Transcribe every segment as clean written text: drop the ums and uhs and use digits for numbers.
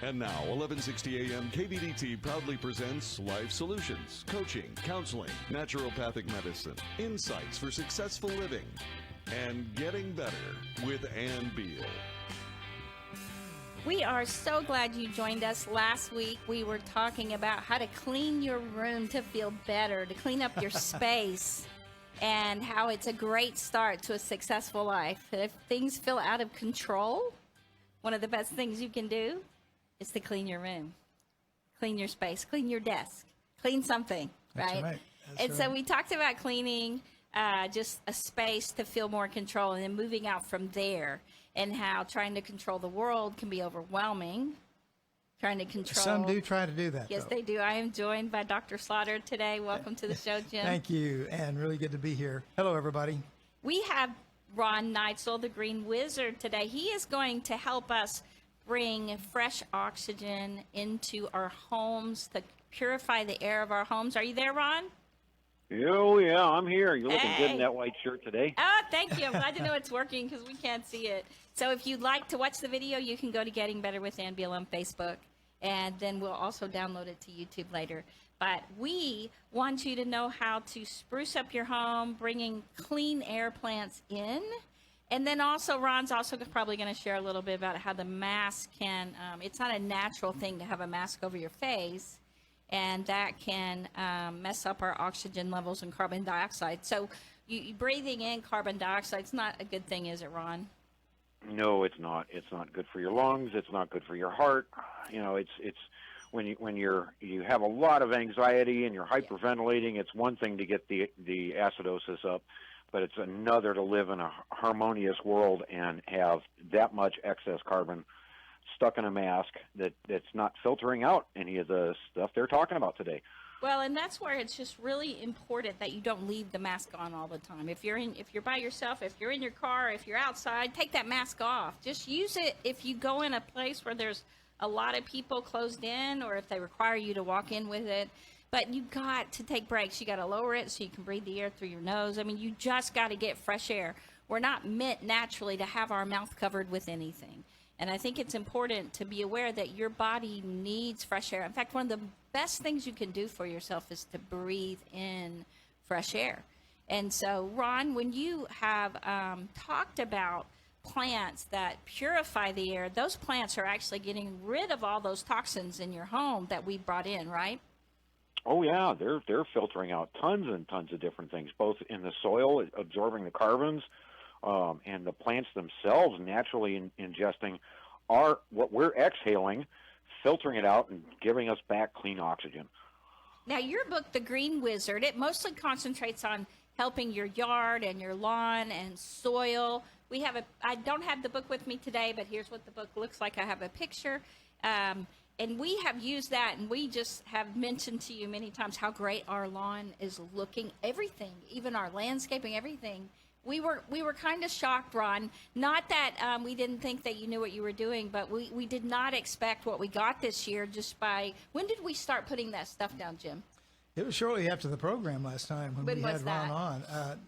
And now, 1160 AM KBDT proudly presents Life Solutions, coaching, counseling, naturopathic medicine, insights for successful living, and getting better with Ann Beal. We are so glad you joined us. Last week, we were talking about how to clean your room to feel better, to clean up your space, and how it's a great start to a successful life. If things feel out of control, one of the best things you can do is to clean your room, clean your space, clean your desk, clean something, right? That's And right. so we talked about cleaning just a space to feel more control and then moving out from there, and how trying to control the world can be overwhelming. Trying to control. Some do try to do that. Yes, though. they do. I am joined by Dr. Slaughter today. Welcome to the show, Jim. Thank you, and really good to be here. Hello, everybody. We have Ron Knightsell, the Green Wizard, today. He is going to help us bring fresh oxygen into our homes to purify the air of our homes. Are you there, Ron? Oh, yeah, I'm here. You're looking good Hey. in that white shirt today. Oh, thank you. I'm glad to know it's working because we can't see it. So if you'd like to watch the video, you can go to Getting Better with Ann Beal on Facebook, and then we'll also download it to YouTube later. But we want you to know how to spruce up your home, bringing clean air plants in. And then also, Ron's also probably going to share a little bit about how the mask can, it's not a natural thing to have a mask over your face, and that can mess up our oxygen levels and carbon dioxide. So you breathing in carbon dioxide is not a good thing, is it, Ron? No, it's not. It's not good for your lungs. It's not good for your heart. You know, it's when you have a lot of anxiety and you're hyperventilating. It's one thing to get the acidosis up, but it's another to live in a harmonious world and have that much excess carbon stuck in a mask that's not filtering out any of the stuff they're talking about today. Well, and that's where it's just really important that you don't leave the mask on all the time. If you're by yourself, if you're in your car, if you're outside, take that mask off. Just use it if you go in a place where there's a lot of people closed in, or if they require you to walk in with it. But you got to take breaks. You got to lower it so you can breathe the air through your nose. I mean, you just got to get fresh air. We're not meant naturally to have our mouth covered with anything. And I think it's important to be aware that your body needs fresh air. In fact, one of the best things you can do for yourself is to breathe in fresh air. And so, Ron, when you have talked about plants that purify the air, those plants are actually getting rid of all those toxins in your home that we brought in, right? Oh, yeah, they're filtering out tons and tons of different things, both in the soil, absorbing the carbons, and the plants themselves naturally ingesting what we're exhaling, filtering it out, and giving us back clean oxygen. Now, your book, The Green Wizard, it mostly concentrates on helping your yard and your lawn and soil. I don't have the book with me today, but here's what the book looks like. I have a picture. And we have used that, and we just have mentioned to you many times how great our lawn is looking. Everything, even our landscaping, everything. We were kind of shocked, Ron. Not that we didn't think that you knew what you were doing, but we did not expect what we got this year just by... When did we start putting that stuff down, Jim? It was shortly after the program last time when we was had that? Ron on.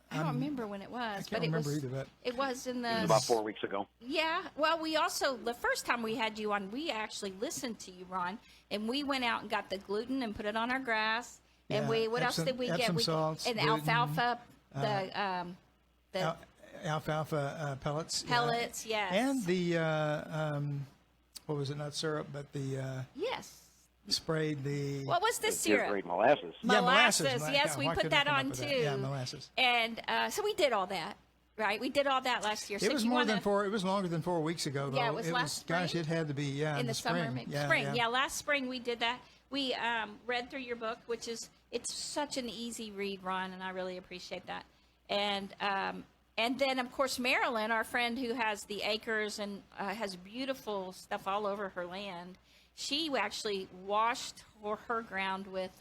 I don't remember when it was. I can't but remember it was, either, but it was in the... It was about 4 weeks ago. Yeah. Well, we also, the first time we had you on, we actually listened to you, Ron, and we went out and got the gluten and put it on our grass. And Yeah, what else did we get? Epsom salts, and gluten, alfalfa, the alfalfa pellets. pellets, yeah. yes. And the, what was it, not syrup, but the yes. sprayed the... What was the Fifth syrup? grade molasses. Yeah, Molasses. molasses. Yes, God, we why put couldn't I that come up on with too. that? Yeah, molasses. And so we did all that, right? We did all that last year. So It was if you more wanna- than 4. It was longer than 4 weeks ago, though. Yeah, it was last spring. Gosh, it had to be in the summer, spring. maybe spring. Yeah, last spring we did that. We read through your book, which is it's such an easy read, Ron, and I really appreciate that. And then of course Marilyn, our friend who has the acres and has beautiful stuff all over her land. She actually washed her ground with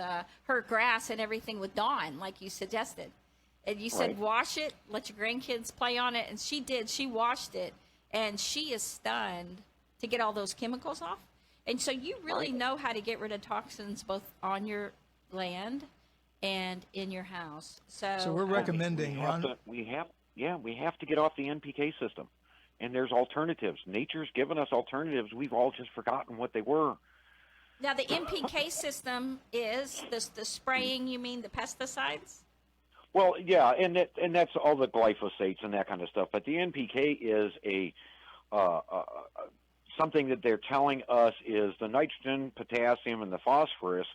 her grass and everything with Dawn, like you suggested. And you said, Right. wash it, let your grandkids play on it. And she did. She washed it. And she is stunned to get all those chemicals off. And so you really know how to get rid of toxins both on your land and in your house. So we're recommending, we have to get off the NPK system. And there's alternatives. Nature's given us alternatives. We've all just forgotten what they were. Now, the NPK system is the spraying, you mean, the pesticides? Well, yeah, and that's all the glyphosates and that kind of stuff. But the NPK is something that they're telling us is the nitrogen, potassium, and the phosphorus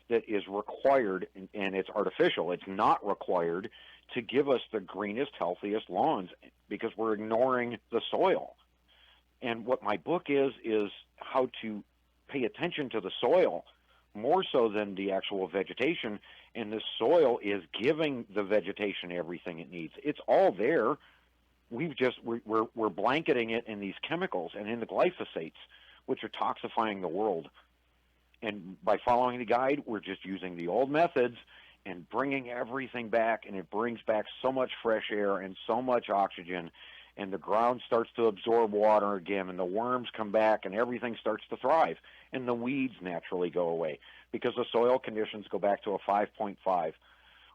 that is required, and it's artificial. It's not required to give us the greenest, healthiest lawns because we're ignoring the soil. And what my book is how to pay attention to the soil more so than the actual vegetation. And the soil is giving the vegetation everything it needs. It's all there. We're blanketing it in these chemicals and in the glyphosates, which are toxifying the world. And by following the guide, we're just using the old methods and bringing everything back, and it brings back so much fresh air and so much oxygen, and the ground starts to absorb water again, and the worms come back, and everything starts to thrive, and the weeds naturally go away because the soil conditions go back to a 5.5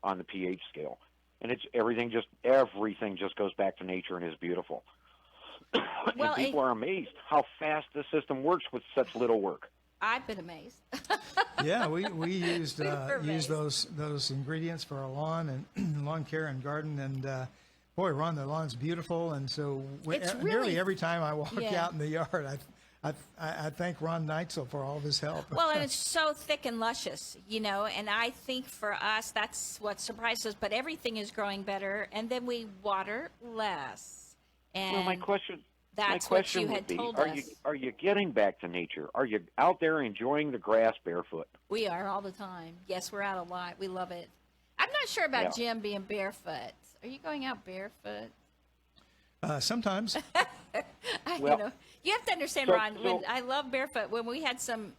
on the pH scale. And everything just goes back to nature and is beautiful. Well, and people are amazed how fast the system works with such little work. I've been amazed. Yeah, we used amazed. those ingredients for our lawn and lawn care and garden, and boy, Ron, the lawn's beautiful. And so It's nearly really- every time I walk Yeah. out in the yard, I thank Ron Knightsell for all of his help. Well, and it's so thick and luscious, and I think for us, that's what surprises us. But everything is growing better, and then we water less. And Well, my question that's what you would had be, told are us. you getting back to nature? Are you out there enjoying the grass barefoot? We are all the time. Yes, we're out a lot. We love it. I'm not sure about Yeah. Jim being barefoot. Are you going out barefoot? Sometimes. Well, You have to understand, so- Ron. When so- I love barefoot. When we had some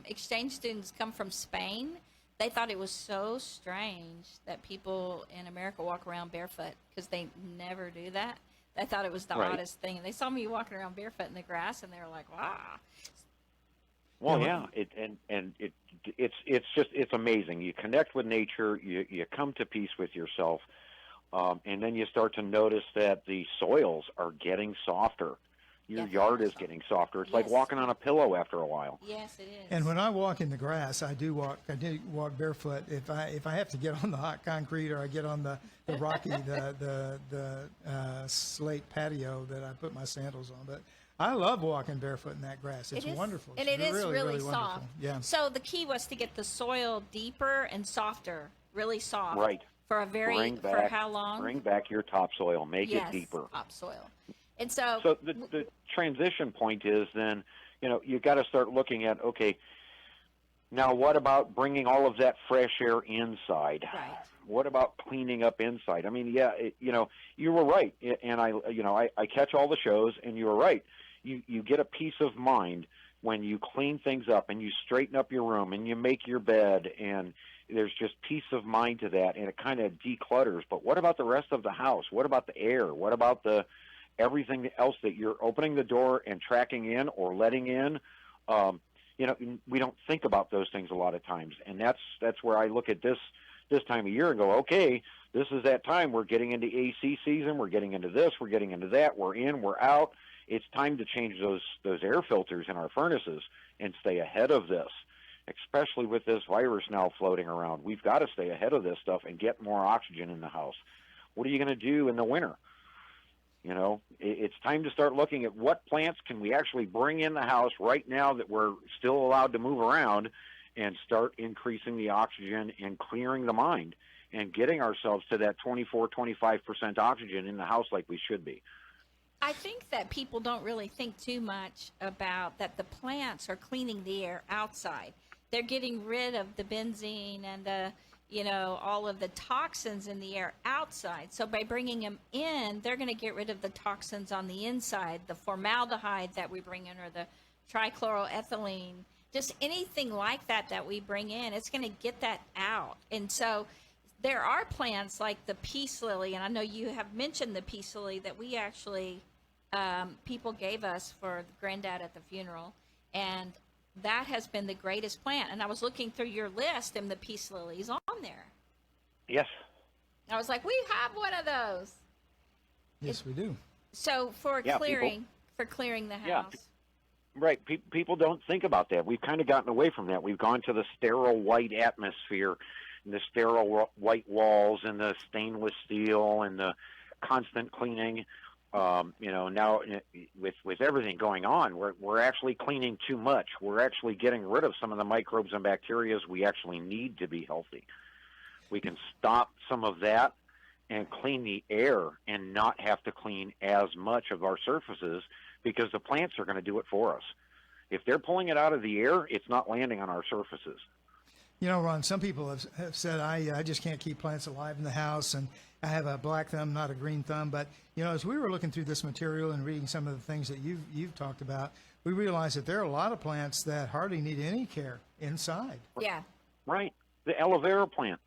exchange students come from Spain, they thought it was so strange that people in America walk around barefoot because they never do that. They thought it was the Right. oddest thing. And they saw me walking around barefoot in the grass, and they were like, "Wow." Well, Yeah, it's amazing. You connect with nature, you come to peace with yourself, and then you start to notice that the soils are getting softer. Your Yeah, yard very is soft. getting softer. It's like Yes. walking on a pillow after a while. Yes, it is. And when I walk in the grass, I do walk barefoot. If I have to get on the hot concrete or I get on the rocky the slate patio that I put my sandals on, but I love walking barefoot in that grass. It's It is- wonderful. and It's it is really wonderful. soft. Yeah. So the key was to get the soil deeper and softer, really soft. Right. For a very for how long? Bring back your topsoil. Make yes, it deeper. topsoil. And so, So the transition point is then, you've got to start looking at, okay, now what about bringing all of that fresh air inside? Right. What about cleaning up inside? I mean, yeah, you were right, and I catch all the shows, and you were right. You get a peace of mind when you clean things up and you straighten up your room and you make your bed, and there's just peace of mind to that, and it kind of declutters. But what about the rest of the house? What about the air? What about everything else that you're opening the door and tracking in or letting in? We don't think about those things a lot of times, and that's where I look at this time of year and go, okay, this is that time. We're getting into AC season. We're getting into this. We're getting into that. We're in. We're out. It's time to change those air filters in our furnaces and stay ahead of this, especially with this virus now floating around. We've got to stay ahead of this stuff and get more oxygen in the house. What are you going to do in the winter? It's time to start looking at what plants can we actually bring in the house right now that we're still allowed to move around, and start increasing the oxygen and clearing the mind and getting ourselves to that 24-25% oxygen in the house like we should be. I think that people don't really think too much about that the plants are cleaning the air outside. They're getting rid of the benzene and all of the toxins in the air outside. So by bringing them in, they're going to get rid of the toxins on the inside, the formaldehyde that we bring in, or the trichloroethylene, just anything like that we bring in. It's going to get that out. And so there are plants like the peace lily, and I know you have mentioned the peace lily that we actually, people gave us for the granddad at the funeral, and that has been the greatest plant. And I was looking through your list, and the peace lily is on there. Yes. I was like, we have one of those. Yes, we do. So for Yeah, clearing the Yeah. house. Right. People don't think about that. We've kind of gotten away from that. We've gone to the sterile white atmosphere, and the sterile white walls, and the stainless steel, and the constant cleaning. Now with everything going on, we're actually cleaning too much. We're actually getting rid of some of the microbes and bacteria we actually need to be healthy. We can stop some of that and clean the air and not have to clean as much of our surfaces, because the plants are going to do it for us. If they're pulling it out of the air, it's not landing on our surfaces. You know, Ron, some people have said, I just can't keep plants alive in the house, and I have a black thumb, not a green thumb. But, as we were looking through this material and reading some of the things that you've talked about, we realized that there are a lot of plants that hardly need any care inside. Yeah. Right. The aloe vera plant.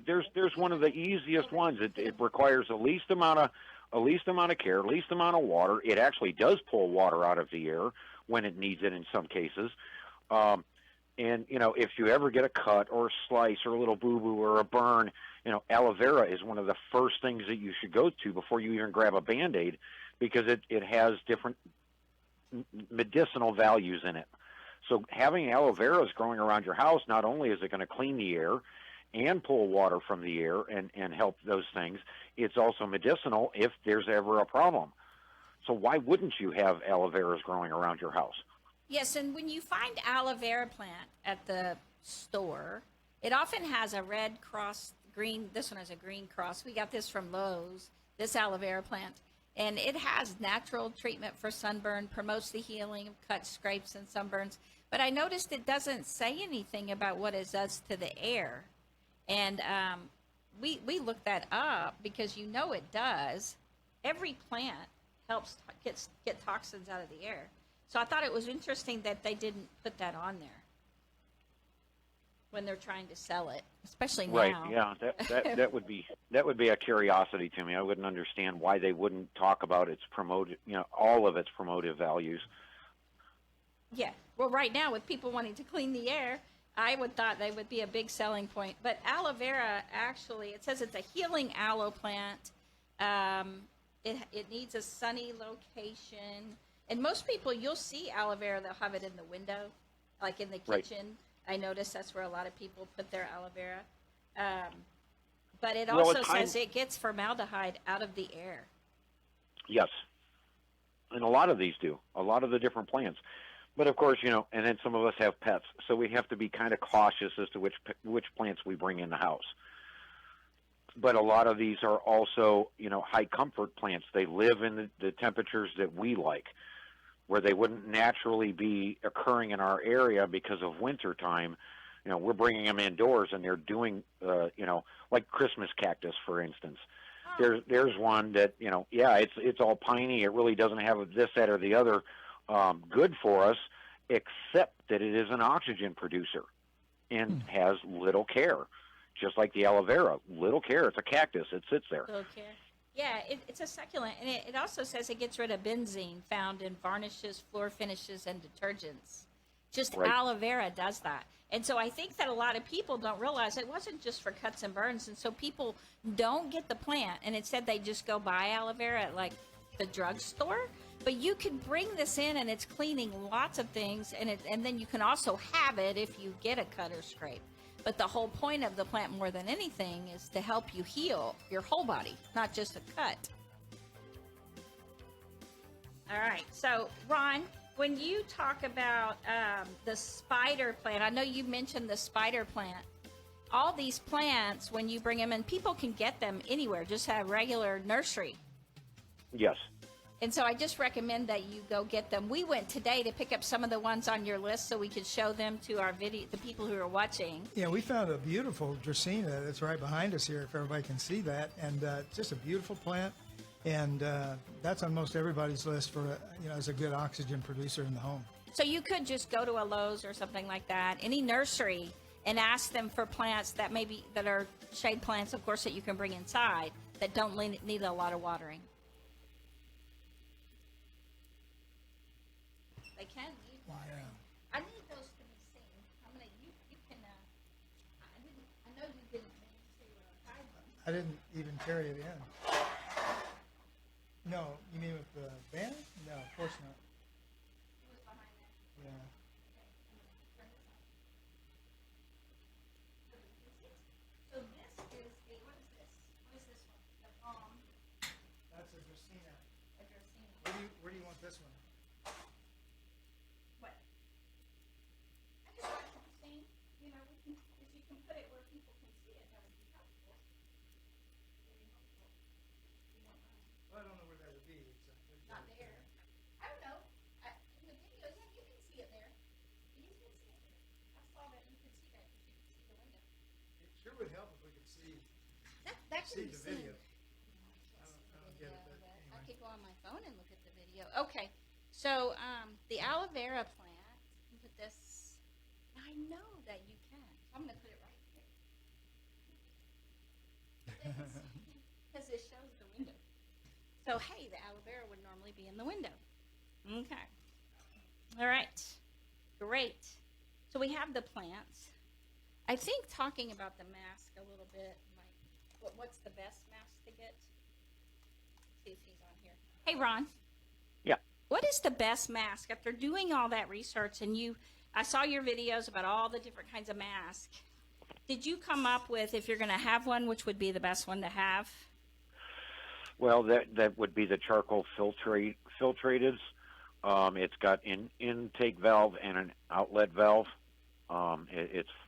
There's one of the easiest ones. It requires the least amount of care, least amount of water. It actually does pull water out of the air when it needs it in some cases. And if you ever get a cut or a slice or a little boo-boo or a burn, aloe vera is one of the first things that you should go to before you even grab a Band-Aid, because it has different medicinal values in it. So having aloe vera growing around your house, not only is it going to clean the air and pull water from the air and help those things, it's also medicinal if there's ever a problem. So why wouldn't you have aloe vera growing around your house? Yes, and when you find aloe vera plant at the store, it often has a red cross, green. This one has a green cross. We got this from Lowe's, this aloe vera plant. And it has natural treatment for sunburn, promotes the healing of cuts, scrapes, and sunburns. But I noticed it doesn't say anything about what it does to the air. And we looked that up because it does. Every plant helps get toxins out of the air. So I thought it was interesting that they didn't put that on there when they're trying to sell it, especially now. Right. Yeah. That would be a curiosity to me. I wouldn't understand why they wouldn't talk about its all of its promotive values. Yeah. Well, right now with people wanting to clean the air, I would thought they would be a big selling point. But aloe vera, actually, it says it's a healing aloe plant. It needs a sunny location. And most people, you'll see aloe vera, they'll have it in the window, like in the kitchen. Right. I notice that's where a lot of people put their aloe vera. But it also says it gets formaldehyde out of the air. Yes. And a lot of these do, a lot of the different plants. But of course, and then some of us have pets, so we have to be kind of cautious as to which plants we bring in the house. But a lot of these are also, high comfort plants. They live in the temperatures that we like, where they wouldn't naturally be occurring in our area because of winter time. We're bringing them indoors, and they're doing, like Christmas cactus, for instance. Oh. There's one that, it's all piney. It really doesn't have this, that, or the other good for us, except that it is an oxygen producer and has little care. Just like the aloe vera, little care. It's a cactus. It sits there. Little care. Yeah, it's a succulent. And it also says it gets rid of benzene found in varnishes, floor finishes, and detergents. Just right. Aloe vera does that. And so I think that a lot of people don't realize it wasn't just for cuts and burns. And so people don't get the plant. And instead they just go buy aloe vera at like the drugstore. But you can bring this in, and it's cleaning lots of things. And then you can also have it if you get a cut or scrape. But the whole point of the plant, more than anything, is to help you heal your whole body, not just a cut. All right. So, Ron, when you talk about the spider plant, I know you mentioned the spider plant. All these plants, when you bring them in, people can get them anywhere, just have regular nursery. Yes. And so I just recommend that you go get them. We went today to pick up some of the ones on your list so we could show them to the people who are watching. Yeah, we found a beautiful Dracaena that's right behind us here, if everybody can see that. And just a beautiful plant. And that's on most everybody's list for, as a good oxygen producer in the home. So you could just go to a Lowe's or something like that, any nursery, and ask them for plants that are shade plants, of course, that you can bring inside that don't need a lot of watering. They can. Wow. I need those to be seen. I'm gonna. You can. I know you didn't mean to hide them. I didn't even carry it in. No, you mean with the band? No, of course not. Yeah. So this is a, what is this? What is this one? The palm. That's a Dracaena. A Dracaena. Where do you want this one? What? I just want you to see, you know, we can, if you can put it where people can see it, that would be helpful. Very helpful. You don't mind. Well, I don't know where that would be exactly. Not there. I don't know. In the video, yeah, you can see it there. You can see it there. I saw that you could see that because you could see the window. It sure would help if we could see That see can be the seen. video. I don't get it, but I anyway. could go on my phone and look at the video. Okay, so the aloe vera plant. You can put this. I know that you can. So I'm going to put it right here because it shows the window. So hey, the aloe vera would normally be in the window. Okay. All right. Great. So we have the plants. I think talking about the mask a little bit, like what's the best mask to get? See if he's on here. Hey, Ron. Yeah. What is the best mask after doing all that research? And I saw your videos about all the different kinds of masks. Did you come up with, if you're going to have one, which would be the best one to have? Well, that would be the charcoal filtrated. It's got an intake valve and an outlet valve.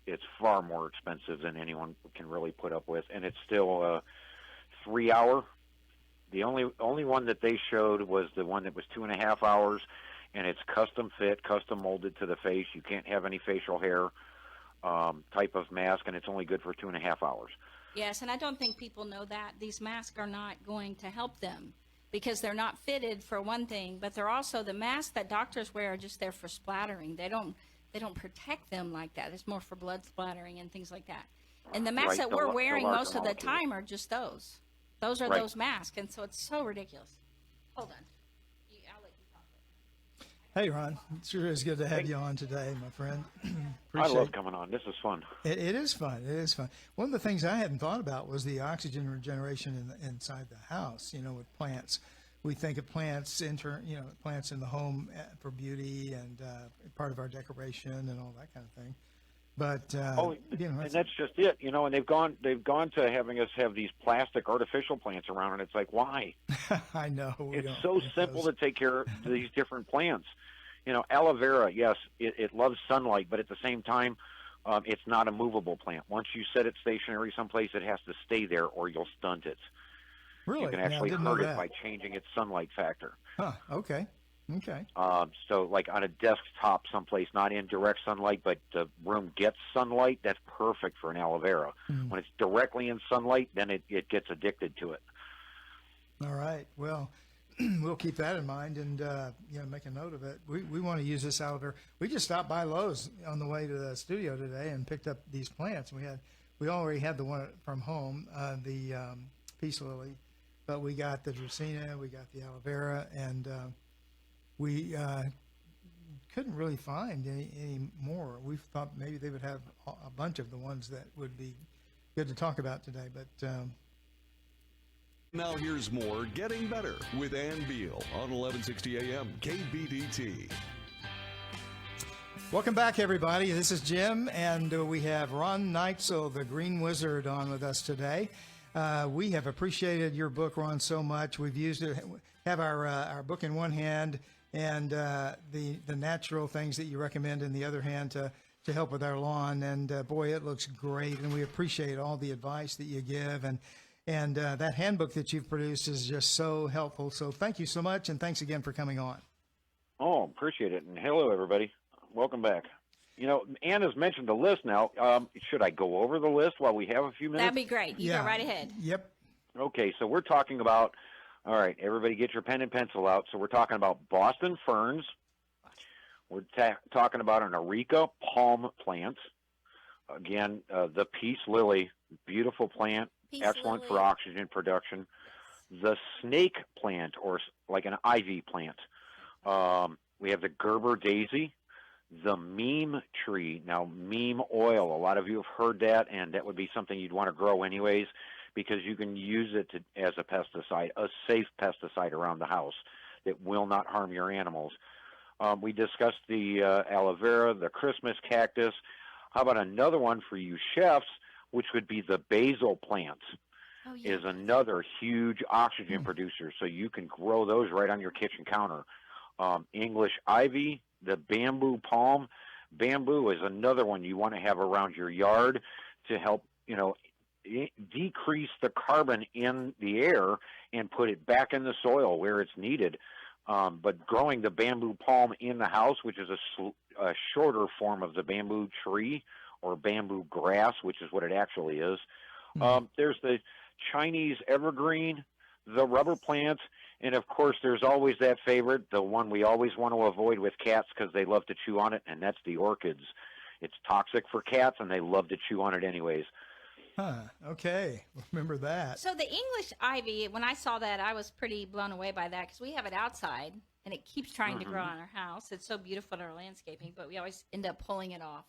It's far more expensive than anyone can really put up with, and it's still a 3 hour. The only one that they showed was the one that was 2.5 hours, and it's custom fit, custom molded to the face. You can't have any facial hair type of mask, and it's only good for 2.5 hours. Yes, and I don't think people know that. These masks are not going to help them because they're not fitted for one thing, but they're also, the masks that doctors wear are just there for splattering. They don't protect them like that. It's more for blood splattering and things like that. And the masks Right, that we're the wearing larger most of the molecule. time are just those. Those are Right. those masks, and so it's so ridiculous. Hold on. I'll let you talk. Hey, Ron. It sure is good to have you on today, my friend. I love coming on. This is fun. It is fun. It is fun. One of the things I hadn't thought about was the oxygen regeneration inside the house. You know, with plants, we think of plants, plants in the home for beauty and part of our decoration and all that kind of thing. But And that's just it, And they've gone to having us have these plastic artificial plants around, and it's like, why? I know It's so simple to take care of these different plants. Aloe vera, yes, it loves sunlight, but at the same time, it's not a movable plant. Once you set it stationary someplace, it has to stay there, or you'll stunt it. Really? You can actually hurt it by changing its sunlight factor. Huh. Okay. Okay. So, like on a desktop someplace, not in direct sunlight, but the room gets sunlight, that's perfect for an aloe vera. When it's directly in sunlight, then it gets addicted to it. All right. Well, we'll keep that in mind and make a note of it. We want to use this aloe vera. We just stopped by Lowe's on the way to the studio today and picked up these plants. We already had the one from home, the peace lily, but we got the Dracaena, we got the aloe vera, and we couldn't really find any more. We thought maybe they would have a bunch of the ones that would be good to talk about today, but. Now here's more Getting Better with Ann Beal on 1160 AM KBDT. Welcome back, everybody. This is Jim, and we have Ron Knightsell, the Green Wizard, on with us today. We have appreciated your book, Ron, so much. We've used it, have our book in one hand, and the natural things that you recommend in the other hand to help with our lawn. And boy, it looks great, and we appreciate all the advice that you give. And that handbook that you've produced is just so helpful. So thank you so much, and thanks again for coming on. Oh, appreciate it. And hello, everybody. Welcome back. Ann has mentioned the list now. Should I go over the list while we have a few minutes? That'd be great. You go right ahead. Yep. Okay, so we're talking about, all right, everybody get your pen and pencil out. So we're talking about Boston ferns. We're talking about an Areca palm plant. Again, the peace lily, beautiful plant, excellent for oxygen production. The snake plant, or like an ivy plant. We have the Gerber Daisy, the meme tree. Now, meme oil, a lot of you have heard that, and that would be something you'd want to grow anyways, because you can use it as a pesticide, a safe pesticide around the house that will not harm your animals. We discussed the aloe vera, the Christmas cactus. How about another one for you chefs, which would be the basil plants? Oh, yeah. Is another huge oxygen producer, so you can grow those right on your kitchen counter. English ivy, the bamboo palm. Bamboo is another one you want to have around your yard to help, decrease the carbon in the air and put it back in the soil where it's needed. But growing the bamboo palm in the house, which is a shorter form of the bamboo tree or bamboo grass, which is what it actually is. There's the Chinese evergreen, the rubber plants, and of course there's always that favorite, the one we always want to avoid with cats because they love to chew on it, and that's the orchids. It's toxic for cats, and they love to chew on it anyways. Okay. Remember that. So the English ivy, when I saw that, I was pretty blown away by that because we have it outside, and it keeps trying to grow on our house. It's so beautiful in our landscaping, but we always end up pulling it off.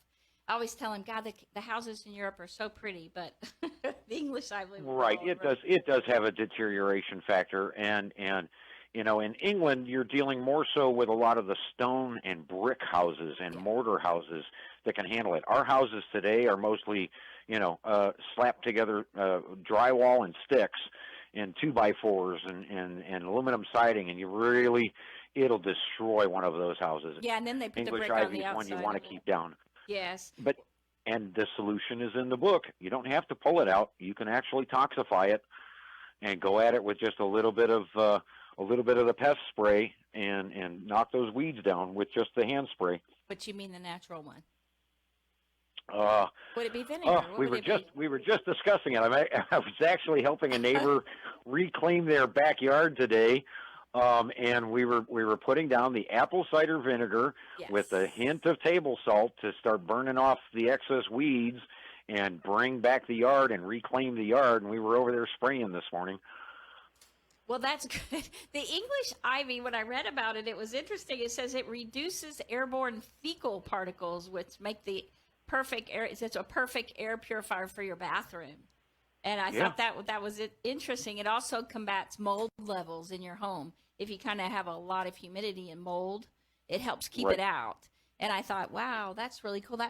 I always tell him, God, the houses in Europe are so pretty, but the English ivy. Right, it does have a deterioration factor, and in England you're dealing more so with a lot of the stone and brick houses and mortar houses that can handle it. Our houses today are mostly, slapped together drywall and sticks and 2x4s and aluminum siding, and it'll destroy one of those houses. Yeah, and then they put English the brick on ivy the is outside. one you want to keep down. Yes. And the solution is in the book. You don't have to pull it out. You can actually toxify it and go at it with just a little bit of the pest spray and knock those weeds down with just the hand spray. But you mean the natural one? Would it be vinegar? We were just discussing it. I was actually helping a neighbor reclaim their backyard today. And we were putting down the apple cider vinegar with a hint of table salt to start burning off the excess weeds and bring back the yard and reclaim the yard. And we were over there spraying this morning. Well, that's good. The English ivy, when I read about it, it was interesting. It says it reduces airborne fecal particles, which make the perfect air. It's a perfect air purifier for your bathroom. And I thought that was interesting. It also combats mold levels in your home. If you kind of have a lot of humidity and mold, it helps keep it out. And I thought, wow, that's really cool.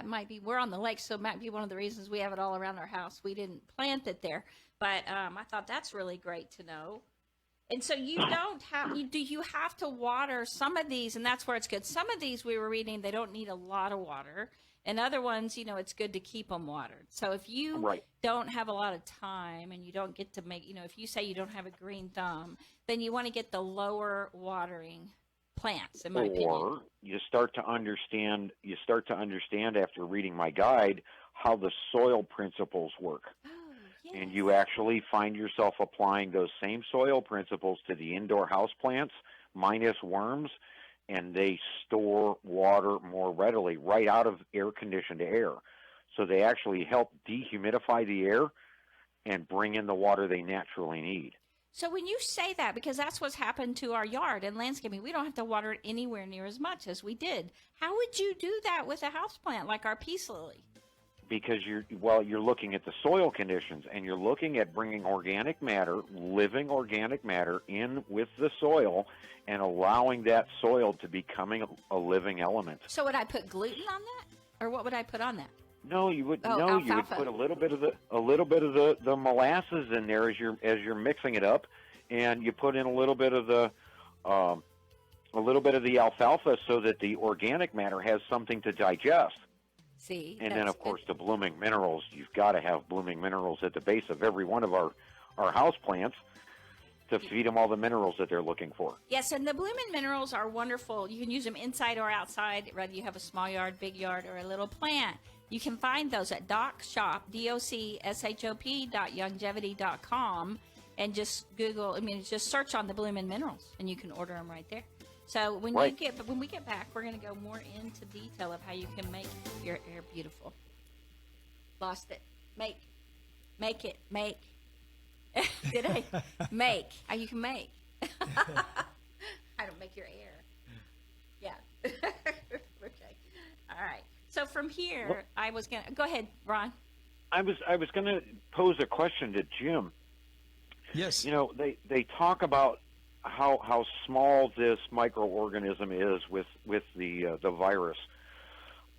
We're on the lake, so it might be one of the reasons we have it all around our house. We didn't plant it there. But I thought that's really great to know. And so you have to water some of these, and that's where it's good. Some of these we were reading, they don't need a lot of water. And other ones, it's good to keep them watered. So if you don't have a lot of time and you don't get to make, if you say you don't have a green thumb, then you want to get the lower watering plants, in my opinion. Or you start to understand after reading my guide how the soil principles work. Oh, yes. And you actually find yourself applying those same soil principles to the indoor house plants, minus worms, and they store water more readily right out of air-conditioned air. So they actually help dehumidify the air and bring in the water they naturally need. So when you say that, because that's what's happened to our yard and landscaping, we don't have to water it anywhere near as much as we did. How would you do that with a houseplant like our peace lily? Because you're looking at the soil conditions, and you're looking at bringing organic matter, living organic matter, in with the soil and allowing that soil to becoming a living element. So would I put gluten on that, or what would I put on that? No, you would. Oh, no, you would put a little bit of the molasses in there as you're mixing it up, and you put in a little bit of the alfalfa so that the organic matter has something to digest. See, and then, of course, the blooming minerals. You've got to have blooming minerals at the base of every one of our house plants to feed them all the minerals that they're looking for. Yes, and the blooming minerals are wonderful. You can use them inside or outside, whether you have a small yard, big yard, or a little plant. You can find those at DocShop, DocShop.youngevity.com, and just just search on the blooming minerals, and you can order them right there. So when we get back, we're going to go more into detail of how you can make your air beautiful. Lost it. Make it. Did I? Make. How you can make. How to make your air. Yeah. Okay. All right. So from here, I was going to go ahead, Ron. I was going to pose a question to Jim. Yes. You know, they talk about how small this microorganism is with the virus.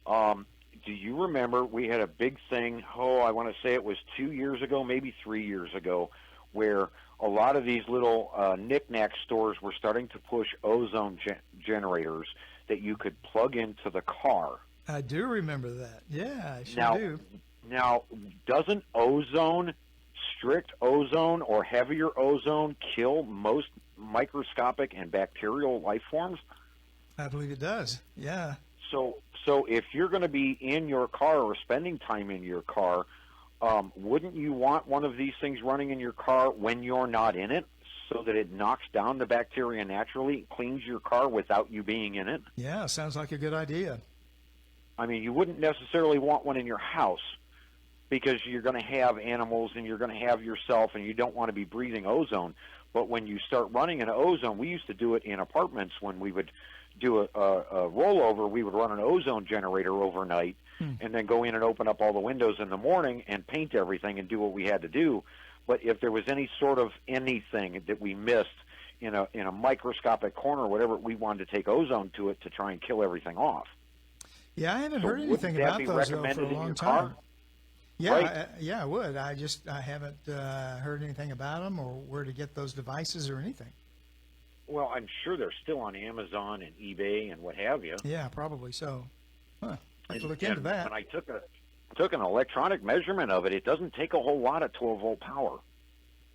Do you remember we had a big thing, I want to say it was 2 years ago, maybe 3 years ago, where a lot of these little knick-knack stores were starting to push ozone generators that you could plug into the car. I do remember that. Yeah, I sure Now, do. Now, doesn't strict ozone or heavier ozone kill most microscopic and bacterial life forms? I believe it does. Yeah. So if you're going to be in your car or spending time in your car, wouldn't you want one of these things running in your car when you're not in it, so that it knocks down the bacteria naturally, cleans your car without you being in it? Yeah, sounds like a good idea. I mean, you wouldn't necessarily want one in your house because you're going to have animals and you're going to have yourself, and you don't want to be breathing ozone. But when you start running an ozone, we used to do it in apartments when we would do a rollover. We would run an ozone generator overnight and then go in and open up all the windows in the morning and paint everything and do what we had to do. But if there was any sort of anything that we missed in a microscopic corner or whatever, we wanted to take ozone to it to try and kill everything off. Yeah, I haven't So heard anything wouldn't that about be those though, for recommended a in long your time. car? Yeah, Right. I would. I haven't heard anything about them or where to get those devices or anything. Well, I'm sure they're still on Amazon and eBay and what have you. Yeah, probably so. Huh. I have to look And into that. when I took an electronic measurement of it, it doesn't take a whole lot of 12-volt power.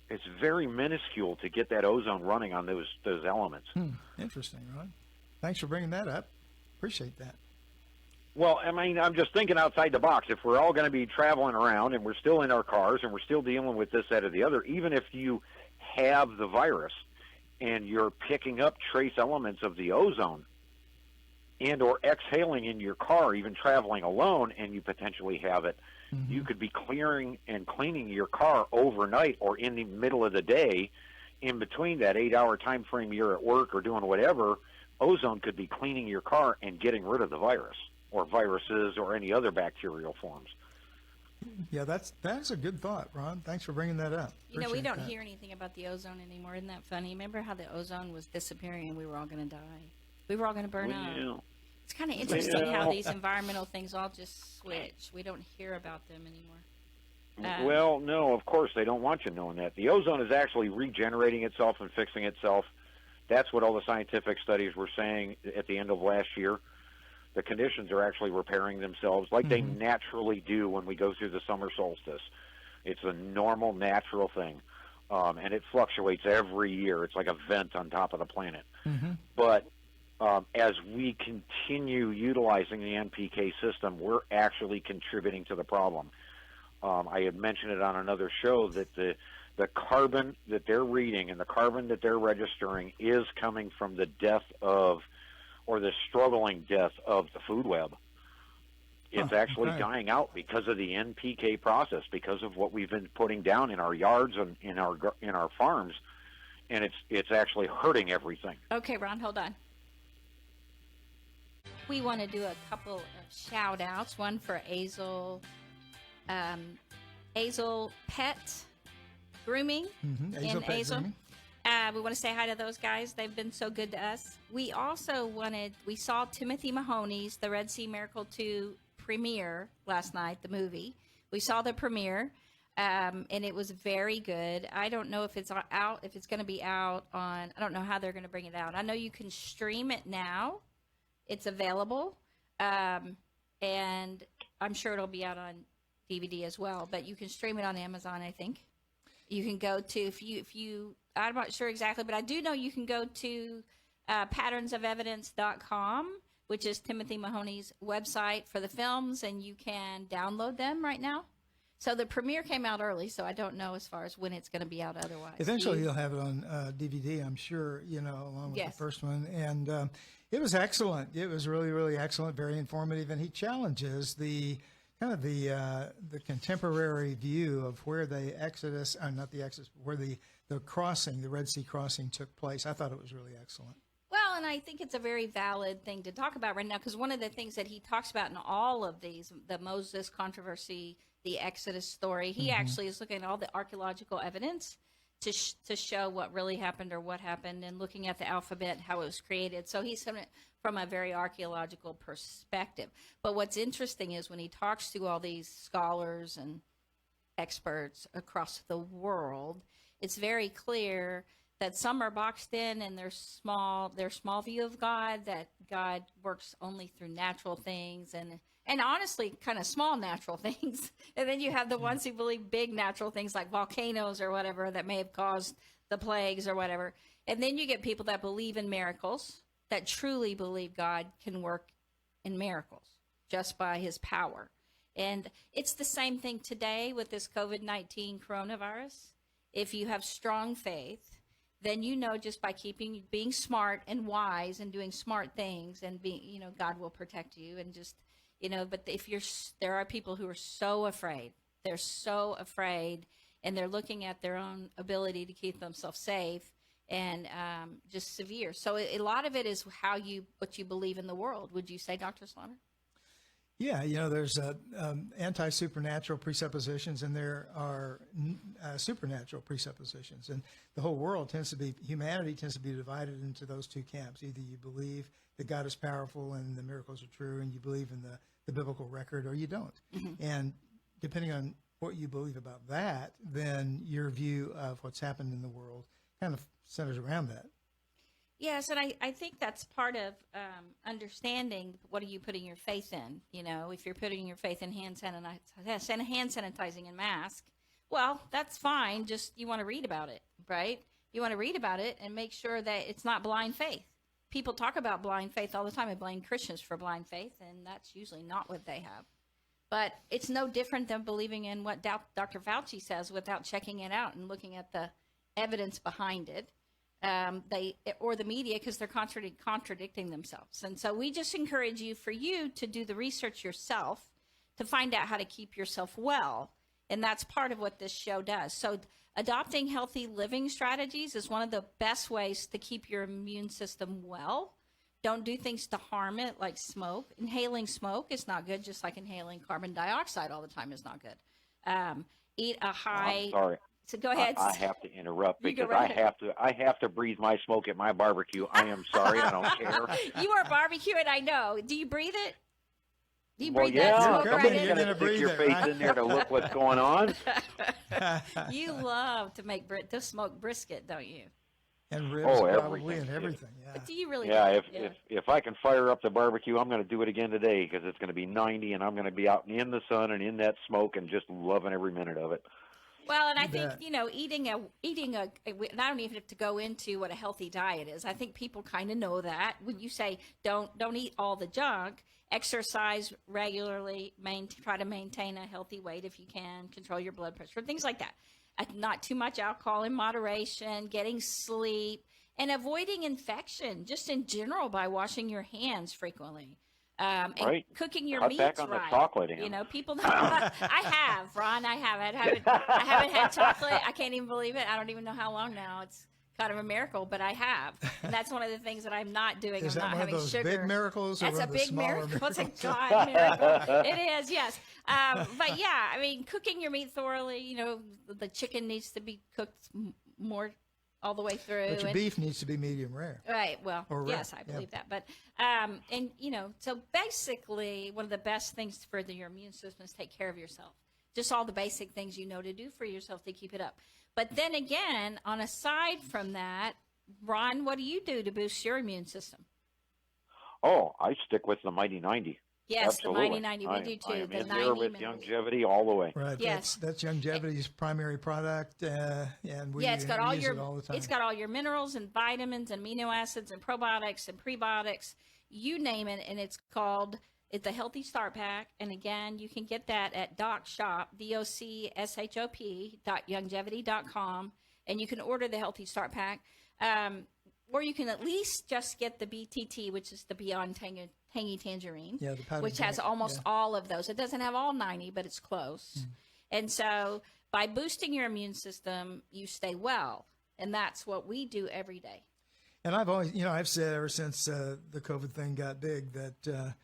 It's very minuscule to get that ozone running on those elements. Interesting, Ron. Thanks for bringing that up. Appreciate that. Well, I mean, I'm just thinking outside the box. If we're all going to be traveling around and we're still in our cars and we're still dealing with this, that, or the other, even if you have the virus and you're picking up trace elements of the ozone and or exhaling in your car, even traveling alone, and you potentially have it, you could be clearing and cleaning your car overnight or in the middle of the day. In between that 8-hour time frame you're at work or doing whatever, ozone could be cleaning your car and getting rid of the virus or viruses or any other bacterial forms. Yeah, that's a good thought, Ron. Thanks for bringing that up. You know, we Appreciate don't that. hear anything about the ozone anymore. Isn't that funny? Remember how the ozone was disappearing and we were all going to die? We were all going to burn up. Well, It's kind of interesting how these environmental things all just switch. We don't hear about them anymore. Well, no, of course they don't want you knowing that. The ozone is actually regenerating itself and fixing itself. That's what all the scientific studies were saying at the end of last year. The conditions are actually repairing themselves like they naturally do when we go through the summer solstice. It's a normal, natural thing, and it fluctuates every year. It's like a vent on top of the planet. But as we continue utilizing the NPK system, we're actually contributing to the problem. I had mentioned it on another show that the carbon that they're reading and the carbon that they're registering is coming from the death of, or the struggling death of, the food web. It's actually dying out because of the NPK process, because of what we've been putting down in our yards and in our farms, and it's actually hurting everything. Okay, Ron, hold on. We want to do a couple of shout outs. One for Azel Pet Grooming Azel in Pet Azel. Grooming. We want to say hi to those guys. They've been so good to us. We also we saw Timothy Mahoney's The Red Sea Miracle 2 premiere last night, the movie. We saw the premiere, and it was very good. I don't know if it's out, if it's going to be out on, I don't know how they're going to bring it out. I know you can stream it now. It's available, and I'm sure it'll be out on DVD as well, but you can stream it on Amazon, I think. You can go to, if you I'm not sure exactly, but I do know you can go to patternsofevidence.com, which is Timothy Mahoney's website for the films, and you can download them right now. So the premiere came out early, so I don't know as far as when it's going to be out otherwise. Eventually, you'll have it on DVD, I'm sure, along with Yes. the first one. And it was excellent. It was really, really excellent, very informative. And he challenges the kind of the contemporary view of where the Exodus, not the Exodus, where the crossing, the Red Sea crossing took place. I thought it was really excellent. Well, and I think it's a very valid thing to talk about right now, because one of the things that he talks about in all of these, the Moses controversy, the Exodus story, he actually is looking at all the archaeological evidence to show what really happened or what happened, and looking at the alphabet, how it was created. So he's coming from a very archaeological perspective. But what's interesting is when he talks to all these scholars and experts across the world, it's very clear that some are boxed in and their small view of God, that God works only through natural things and honestly kind of small natural things. And then you have the ones who believe big natural things like volcanoes or whatever that may have caused the plagues or whatever. And then you get people that believe in miracles, that truly believe God can work in miracles just by his power. And it's the same thing today with this COVID-19 coronavirus. If you have strong faith, then you know just by being smart and wise and doing smart things and God will protect you and just, but if there are people who are so afraid, they're so afraid and they're looking at their own ability to keep themselves safe and just severe. So a lot of it is what you believe in the world. Would you say, Dr. Slaughter? Yeah, there's anti-supernatural presuppositions, and there are supernatural presuppositions, and the whole world humanity tends to be divided into those two camps. Either you believe that God is powerful and the miracles are true, and you believe in the biblical record, or you don't. Mm-hmm. And depending on what you believe about that, then your view of what's happened in the world kind of centers around that. Yes, and I think that's part of understanding what are you putting your faith in. If you're putting your faith in hand sanitizing and mask, well, that's fine. Just you want to read about it, right? You want to read about it and make sure that it's not blind faith. People talk about blind faith all the time and blame Christians for blind faith, and that's usually not what they have. But it's no different than believing in what Dr. Fauci says without checking it out and looking at the evidence behind it. Or the media, because they're contradicting themselves. And so we just encourage you to do the research yourself to find out how to keep yourself well. And that's part of what this show does. So adopting healthy living strategies is one of the best ways to keep your immune system well. Don't do things to harm it, like smoke. Inhaling smoke is not good, just like inhaling carbon dioxide all the time is not good. Eat a high... I'm sorry. So go ahead. I have to interrupt because I have to breathe my smoke at my barbecue. I am sorry. I don't care. You are barbecuing, I know. Do you breathe it? Do you Well, breathe yeah, that smoke right somebody's in? going to stick your face in there to look what's going on. You love to smoke brisket, don't you? And ribs, everything. probably, and everything. Yeah. But do you really? Yeah, if I can fire up the barbecue, I'm going to do it again today because it's going to be 90, and I'm going to be out in the sun and in that smoke and just loving every minute of it. Well, and I think, eating a, I don't even have to go into what a healthy diet is. I think people kind of know that. When you say don't eat all the junk, exercise regularly, try to maintain a healthy weight if you can, control your blood pressure, things like that. Not too much alcohol in moderation, getting sleep, and avoiding infection just in general by washing your hands frequently. And cooking your meats back on right. The chocolate, people. I have, Ron. I haven't had chocolate. I can't even believe it. I don't even know how long now. It's kind of a miracle, but I have. And that's one of the things that I'm not doing. Is I'm that not one having of those sugar. Big miracles. That's or a big miracle. It's a miracles? God miracle. It is, yes. But yeah, I mean, cooking your meat thoroughly. The chicken needs to be cooked more. All the way through. But your beef needs to be medium rare. Right. Well, or yes, rare. I believe that. But, so basically one of the best things for your immune system is take care of yourself. Just all the basic things you know to do for yourself to keep it up. But then again, aside from that, Ron, what do you do to boost your immune system? Oh, I stick with the Mighty 90. Yes, Absolutely. the Mighty 90, we do too. I am The in 90 there with minerals. longevity all the way. Right. Yes. That's Longevity's primary product, and we it's got all use your it all the time. it's got all your minerals and vitamins and amino acids and probiotics and prebiotics, you name it, and it's the Healthy Start Pack. And again, you can get that at DocShop, DocShop.longevity.com, and you can order the Healthy Start Pack, or you can at least just get the BTT, which is the Beyond Tangy Tangerine, which has almost all of those. It doesn't have all 90, but it's close. Mm. And so by boosting your immune system, you stay well. And that's what we do every day. And I've always, I've said ever since the COVID thing got big that,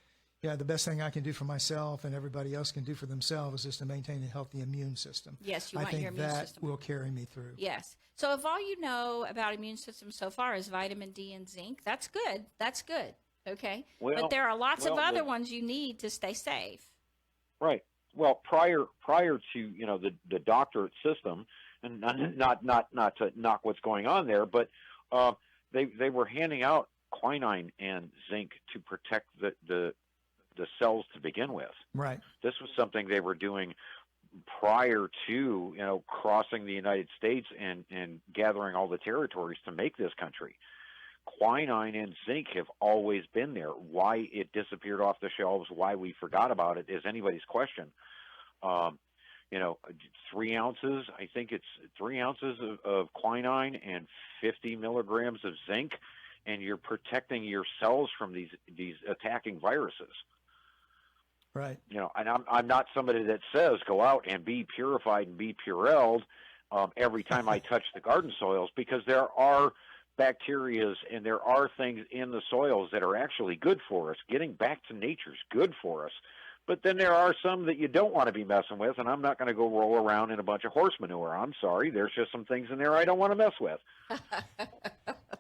Yeah, the best thing I can do for myself and everybody else can do for themselves is to maintain a healthy immune system. Yes, you I want think your immune that system. will carry me through. Yes. So if all you know about immune system so far is vitamin D and zinc, that's good. That's good. Okay. But there are lots of other ones you need to stay safe. Right. Well, prior to the doctorate system, and not to knock what's going on there, but they were handing out quinine and zinc to protect the cells to begin with. Right. This was something they were doing prior to crossing the United States and gathering all the territories to make this country. Quinine and zinc have always been there. Why it disappeared off the shelves, why we forgot about it, is anybody's question. 3 ounces, I think it's 3 ounces of quinine and 50 milligrams of zinc, and you're protecting your cells from these attacking viruses. Right. And I'm not somebody that says go out and be purified and be purelled every time I touch the garden soils, because there are bacteria and there are things in the soils that are actually good for us. Getting back to nature's good for us. But then there are some that you don't want to be messing with, and I'm not going to go roll around in a bunch of horse manure. I'm sorry. There's just some things in there I don't want to mess with.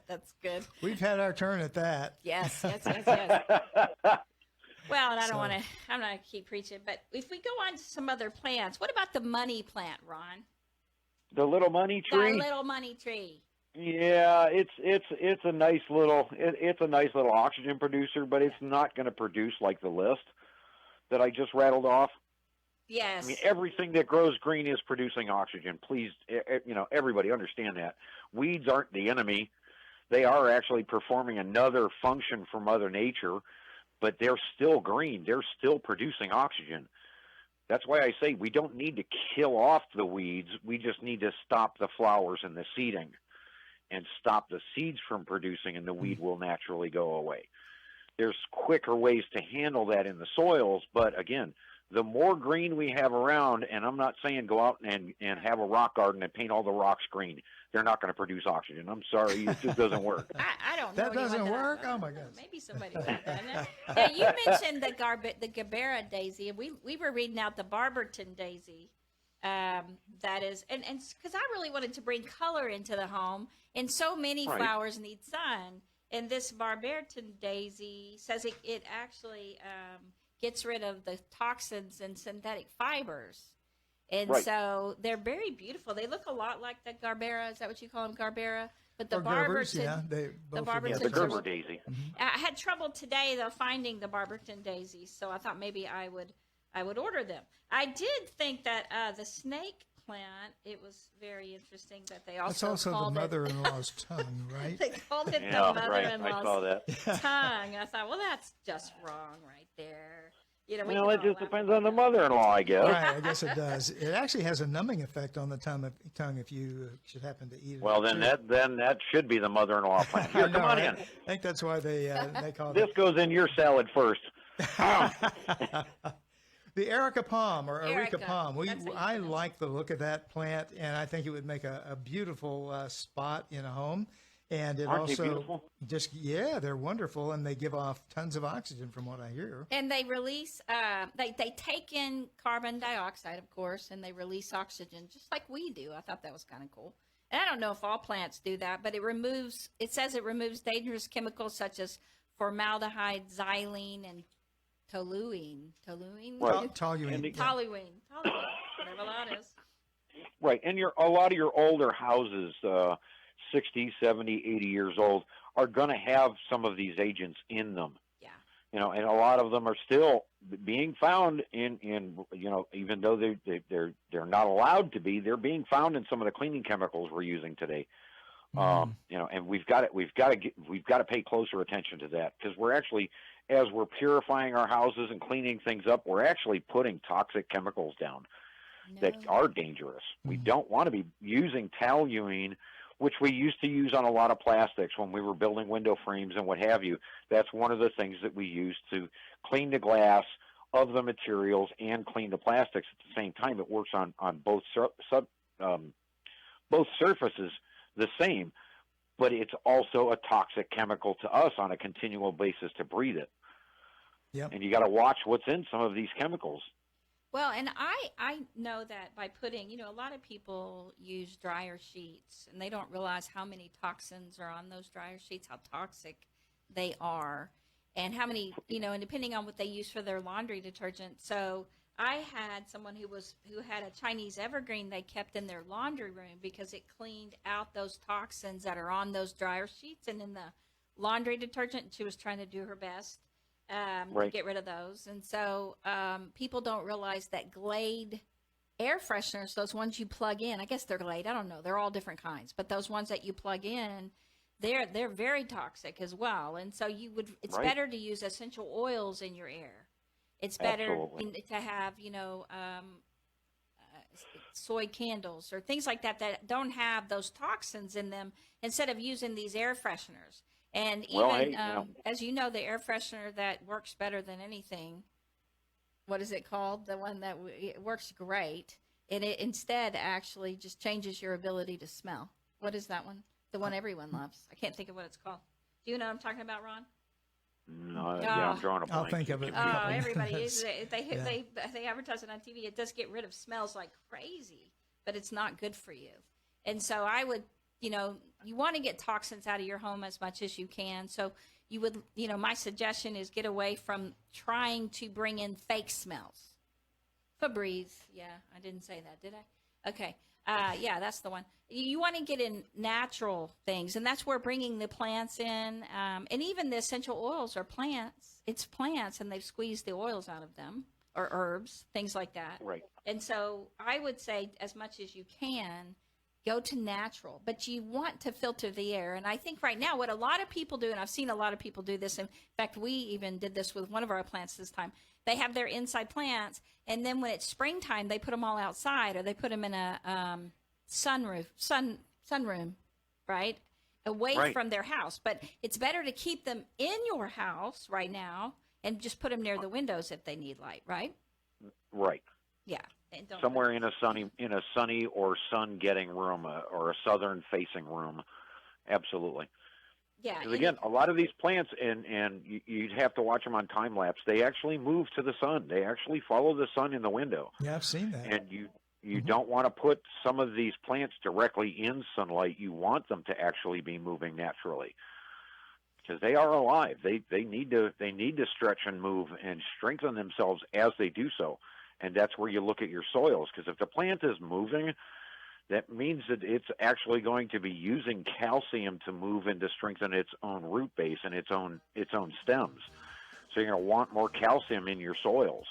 That's good. We've had our turn at that. Yes. Well, and I'm not going to keep preaching, but if we go on to some other plants, what about the money plant, Ron? The little money tree? The little money tree. Yeah, it's a nice little oxygen producer, but it's not going to produce like the list that I just rattled off. Yes. I mean, everything that grows green is producing oxygen. Please, everybody understand that. Weeds aren't the enemy. They are actually performing another function for Mother Nature, but they're still green. They're still producing oxygen. That's why I say we don't need to kill off the weeds. We just need to stop the flowers and the seeding and stop the seeds from producing, and the weed will naturally go away. There's quicker ways to handle that in the soils, but again, the more green we have around, and I'm not saying go out and have a rock garden and paint all the rocks green. They're not going to produce oxygen. I'm sorry, it just doesn't work. I don't know. That doesn't work? Oh, my goodness. Maybe somebody will do that. Now, you mentioned the Gerber Daisy, and we were reading out the Barberton Daisy. That is, and because I really wanted to bring color into the home, and so many flowers need sun. And this Barberton Daisy says it actually gets rid of the toxins and synthetic fibers. And so they're very beautiful. They look a lot like the Garbera. Is that what you call them, Garbera? But the Barberton, the Gerber Daisy. I had trouble today though finding the Barberton daisies, so I thought maybe I would order them. I did think that the snake plant, it was very interesting that they also That's also called the mother-in-law's tongue, right? They called it the I mother-in-law's saw that. tongue. I thought, well, that's just wrong right there. Well, it just depends on the mother-in-law, I guess. Right, I guess it does. It actually has a numbing effect on the tongue if you should happen to eat it. Well, then that should be the mother-in-law plant. Here, come on in. I think that's why they call This goes in your salad first. The Erica palm or Erica palm. I That's like the look of that plant, and I think it would make a beautiful spot in a home. And it Aren't they also beautiful? they're wonderful, and they give off tons of oxygen from what I hear. And they release, they take in carbon dioxide, of course, and they release oxygen just like we do. I thought that was kind of cool. And I don't know if all plants do that, but it says it removes dangerous chemicals such as formaldehyde, xylene, and toluene. Toluene? Toluene. Toluene, whatever that is. Right, and a lot of your older houses, 60, 70, 80 years old, are going to have some of these agents in them. Yeah. And a lot of them are still being found in even though they're not allowed to be, they're being found in some of the cleaning chemicals we're using today. And we've got to pay closer attention to that, because we're actually, as we're purifying our houses and cleaning things up, we're actually putting toxic chemicals down that are dangerous. We don't want to be using toluene, which we used to use on a lot of plastics when we were building window frames and what have you. That's one of the things that we use to clean the glass of the materials and clean the plastics at the same time. It works on both both surfaces the same, but it's also a toxic chemical to us on a continual basis to breathe it. Yep. And you got to watch what's in some of these chemicals. Well, and I know that by putting, a lot of people use dryer sheets and they don't realize how many toxins are on those dryer sheets, how toxic they are, and how many, and depending on what they use for their laundry detergent. So I had someone who had a Chinese evergreen they kept in their laundry room because it cleaned out those toxins that are on those dryer sheets and in the laundry detergent. She was trying to do her best to get rid of those. And so people don't realize that Glade air fresheners, those ones you plug in, I guess they're Glade, I don't know, they're all different kinds, but those ones that you plug in, they're very toxic as well. And so it's better to use essential oils in your air. It's better to have, soy candles or things like that don't have those toxins in them instead of using these air fresheners. And even, as you know, the air freshener that works better than anything, what is it called? The one that it works great. And it instead actually just changes your ability to smell. What is that one? The one everyone loves. I can't think of what it's called. Do you know what I'm talking about, Ron? No, yeah, I'm drawing a blank. I'll think of it. Oh, everybody is. They advertise it on TV. It does get rid of smells like crazy, but it's not good for you. And so I would, you want to get toxins out of your home as much as you can. So you would, my suggestion is get away from trying to bring in fake smells. Febreze. Yeah, I didn't say that, did I? Okay. Yeah, that's the one. You want to get in natural things, and that's where bringing the plants in, and even the essential oils are plants. It's plants, and they've squeezed the oils out of them, or herbs, things like that. Right. And so I would say as much as you can, go to natural. But you want to filter the air. And I think right now what a lot of people do, and I've seen a lot of people do this, in fact, we even did this with one of our plants this time. They have their inside plants, and then when it's springtime, they put them all outside, or they put them in a sunroom, right, away from their house. But it's better to keep them in your house right now and just put them near the windows if they need light, right? Right. Yeah. Somewhere in a sunny or sun-getting room, or a southern-facing room, absolutely. Yeah. Because again, a lot of these plants, and you'd have to watch them on time lapse. They actually move to the sun. They actually follow the sun in the window. Yeah, I've seen that. And you don't want to put some of these plants directly in sunlight. You want them to actually be moving naturally, because they are alive. They need to stretch and move and strengthen themselves as they do so. And that's where you look at your soils, because if the plant is moving, that means that it's actually going to be using calcium to move and to strengthen its own root base and its own stems. So you're going to want more calcium in your soils.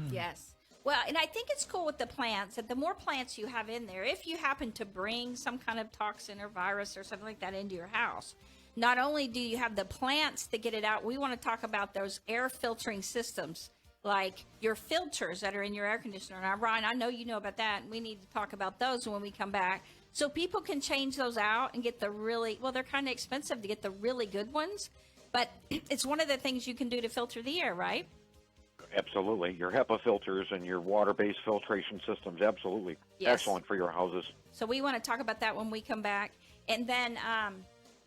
Yes. Well, and I think it's cool with the plants that the more plants you have in there, if you happen to bring some kind of toxin or virus or something like that into your house, not only do you have the plants to get it out, we want to talk about those air filtering systems, like your filters that are in your air conditioner. Now, Ron, I know you know about that, and we need to talk about those when we come back. So people can change those out and get the really, well, they're kind of expensive to get the really good ones, but it's one of the things you can do to filter the air, right? Absolutely. Your HEPA filters and your water-based filtration systems, absolutely. Yes. Excellent for your houses. So we want to talk about that when we come back. And then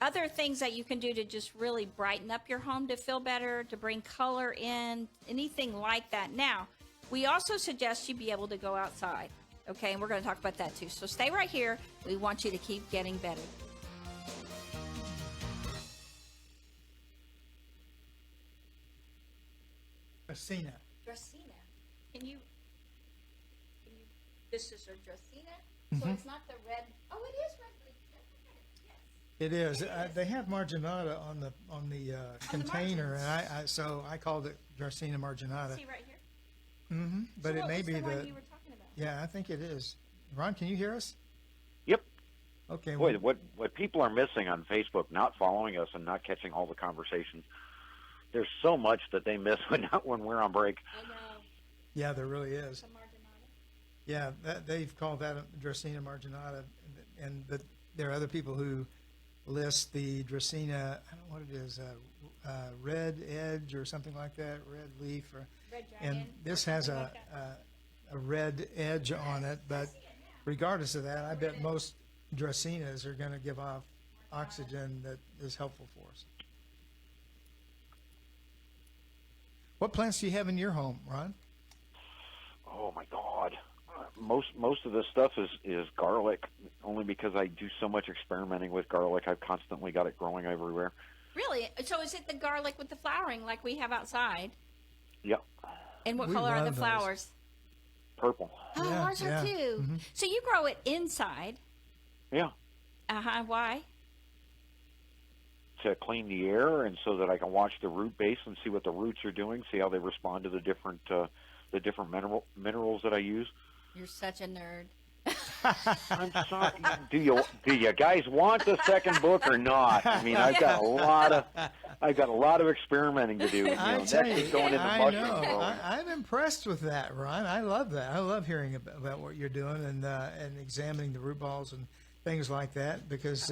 other things that you can do to just really brighten up your home to feel better, to bring color in, anything like that. Now, we also suggest you be able to go outside, okay? And we're going to talk about that too. So stay right here. We want you to keep getting better. Dracaena. Can you this is a Dracaena? So it's not the red. Oh, it is red. It is. They have marginata on the container, and so I called it Dracaena marginata. See right here. Mm-hmm. But So it may be the the. one you were talking about? Yeah, I think it is. Ron, can you hear us? Yep. Okay. Boy, what people are missing on Facebook, not following us and not catching all the conversations, there's so much that they miss when we're on break. I know. Yeah, there really is. The marginata. Yeah, they've called that a Dracaena marginata, and there are other people who list the Dracaena, I don't know what it is, red edge or something like that, red leaf, Red dragon. and this has a red edge on it. But regardless of that, I bet most Dracaenas are going to give off oxygen that is helpful for us. What plants do you have in your home, Ron? Oh my God. Most of the stuff is garlic, only because I do so much experimenting with garlic. I've constantly got it growing everywhere. Really? So is it the garlic with the flowering like we have outside? Yep. And what We color are the love those. flowers? Purple. Oh, Yeah, ours are yeah. too. So you grow it inside. Yeah. Uh-huh. Why? To clean the air, and so that I can watch the root base and see what the roots are doing, see how they respond to the different minerals that I use. You're such a nerd. I'm sorry. Do you guys want the second book or not? I mean, I've got a lot of experimenting to do. You I know, tell next you, is going into I mushroom know. growing. I'm impressed with that, Ron. I love that. I love hearing about what you're doing and examining the root balls and things like that, because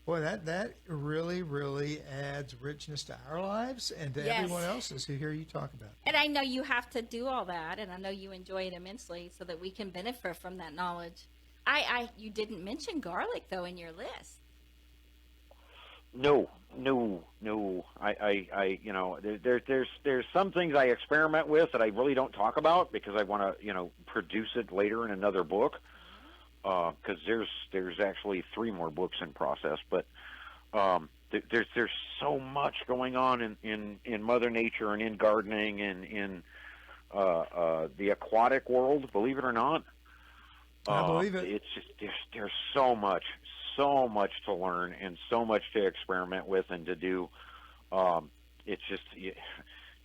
boy, that really, really adds richness to our lives and to Yes. everyone else's who hear you talk about it. And I know you have to do all that, and I know you enjoy it immensely, so that we can benefit from that knowledge. You didn't mention garlic though in your list. No. I you know, there's some things I experiment with that I really don't talk about because I want to, you know, produce it later in another book. Because there's actually 3 more books in process, but there's so much going on in Mother Nature and in gardening and in the aquatic world. Believe it or not, I believe it. It's just there's so much to learn and so much to experiment with and to do. It's just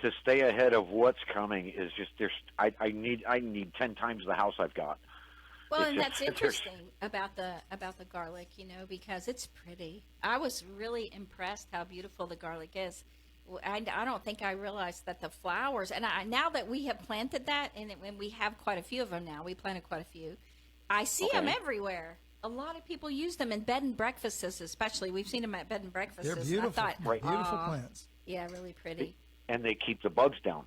to stay ahead of what's coming is just I need 10 times the house I've got. Well, It's and just- that's interesting about the garlic, you know, because it's pretty. I was really impressed how beautiful the garlic is. I don't think I realized that the flowers, and now that we have planted that, and we have quite a few of them now, we planted quite a few, I see them everywhere. A lot of people use them in bed and breakfasts, especially. We've seen them at bed and breakfasts. They're beautiful. I thought, Right. Beautiful "Aw, plants. yeah, really pretty. And they keep the bugs down.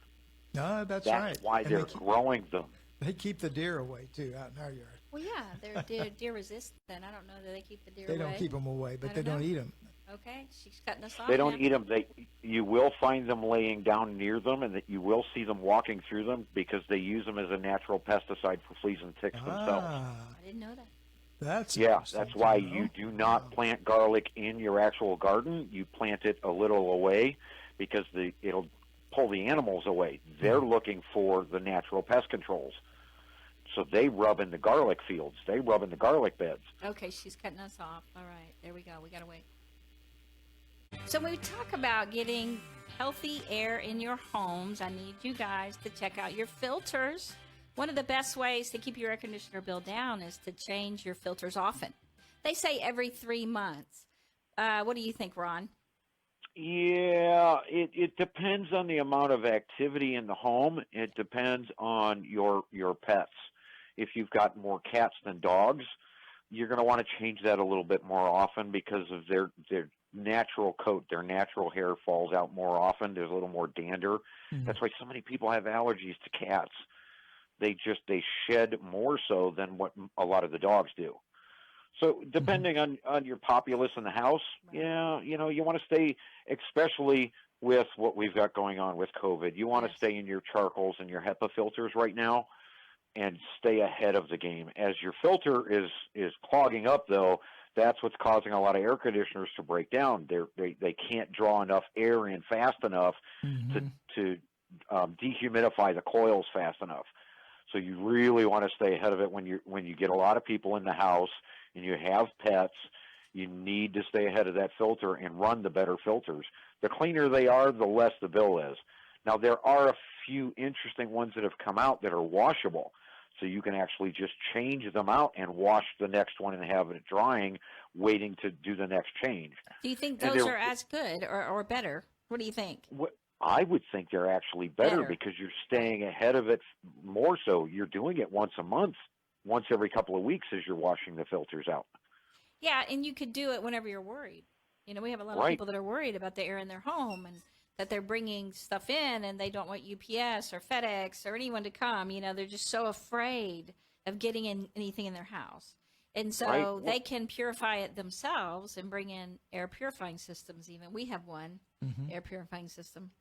No, that's That's right. why And they're growing them. they keep the deer away too out in our yard. Well, yeah, they're deer resistant. I don't know that they keep the deer They away. don't keep them away, but I they don't don't know. eat them. Okay, she's cutting us off. They don't now. eat them. You will find them laying down near them, and that you will see them walking through them because they use them as a natural pesticide for fleas and ticks themselves. Ah, I didn't know that. that's Yeah, interesting that's to why know. you do not plant garlic in your actual garden. You plant it a little away because it'll pull the animals away. They're looking for the natural pest controls. So they rub in the garlic fields. They rub in the garlic beds. Okay, she's cutting us off. All right, there we go. We got to wait. So when we talk about getting healthy air in your homes, I need you guys to check out your filters. One of the best ways to keep your air conditioner bill down is to change your filters often. They say every 3 months. What do you think, Ron? Yeah, it depends on the amount of activity in the home. It depends on your pets. If you've got more cats than dogs, you're going to want to change that a little bit more often because of their natural coat, their natural hair falls out more often. There's a little more dander. That's why so many people have allergies to cats. They shed more so than what a lot of the dogs do. So depending on your populace in the house, yeah, you know, you want to stay, especially with what we've got going on with COVID, you want to stay in your charcoals and your HEPA filters right now and stay ahead of the game. As your filter is clogging up, though, that's what's causing a lot of air conditioners to break down. They can't draw enough air in fast enough to dehumidify the coils fast enough. So you really want to stay ahead of it when you get a lot of people in the house and you have pets. You need to stay ahead of that filter and run the better filters. The cleaner they are, the less the bill is. Now, there are a few interesting ones that have come out that are washable. So you can actually just change them out and wash the next one and have it drying, waiting to do the next change. Do you think And those they're- are as good or better? What do you think? I would think they're actually better Better. because you're staying ahead of it more so. You're doing it once a month, once every couple of weeks as you're washing the filters out. Yeah, and you could do it whenever you're worried. You know, we have a lot of Right. people that are worried about the air in their home and that they're bringing stuff in and they don't want UPS or FedEx or anyone to come. You know, they're just so afraid of getting in anything in their house. And so Right. they can purify it themselves and bring in air purifying systems even. We have one air purifying system.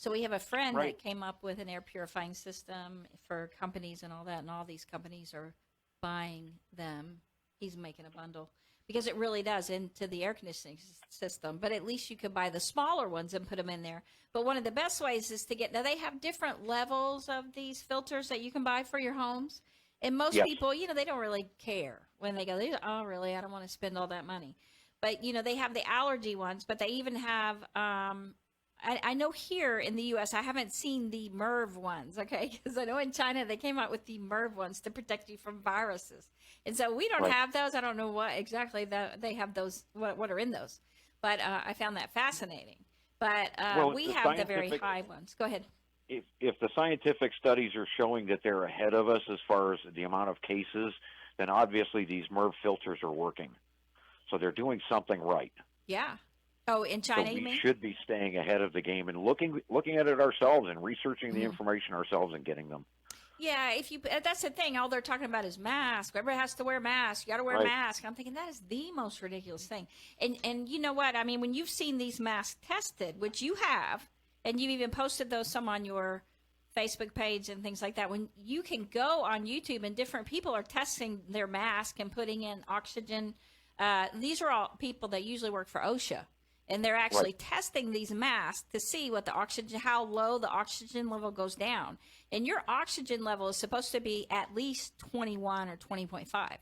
So we have a friend Right. that came up with an air purifying system for companies and all that, and all these companies are buying them. He's making a bundle because it really does into the air conditioning system. But at least you could buy the smaller ones and put them in there. But one of the best ways is to get, now they have different levels of these filters that you can buy for your homes. And most Yes. people, they don't really care when they go, oh, really, I don't want to spend all that money. But, they have the allergy ones, but they even have, I know here in the U.S., I haven't seen the MERV ones, okay? Because I know in China they came out with the MERV ones to protect you from viruses. And so we don't Right. have those. I don't know what exactly they have those, what are in those. But I found that fascinating. But Well, we the have the very scientific- high ones. Go ahead. If the scientific studies are showing that they're ahead of us as far as the amount of cases, then obviously these MERV filters are working. So they're doing something right. Yeah. Oh, in So China, you we mean? should be staying ahead of the game and looking at it ourselves and researching Mm-hmm. the information ourselves and getting them. Yeah, that's the thing. All they're talking about is masks. Everybody has to wear a mask. You got to wear a Right. mask. I'm thinking that is the most ridiculous thing. And you know what? I mean, when you've seen these masks tested, which you have, and you've even posted those some on your Facebook page and things like that, when you can go on YouTube and different people are testing their mask and putting in oxygen. These are all people that usually work for OSHA. And they're actually testing these masks to see what the oxygen, how low the oxygen level goes down. And your oxygen level is supposed to be at least 21 or 20.5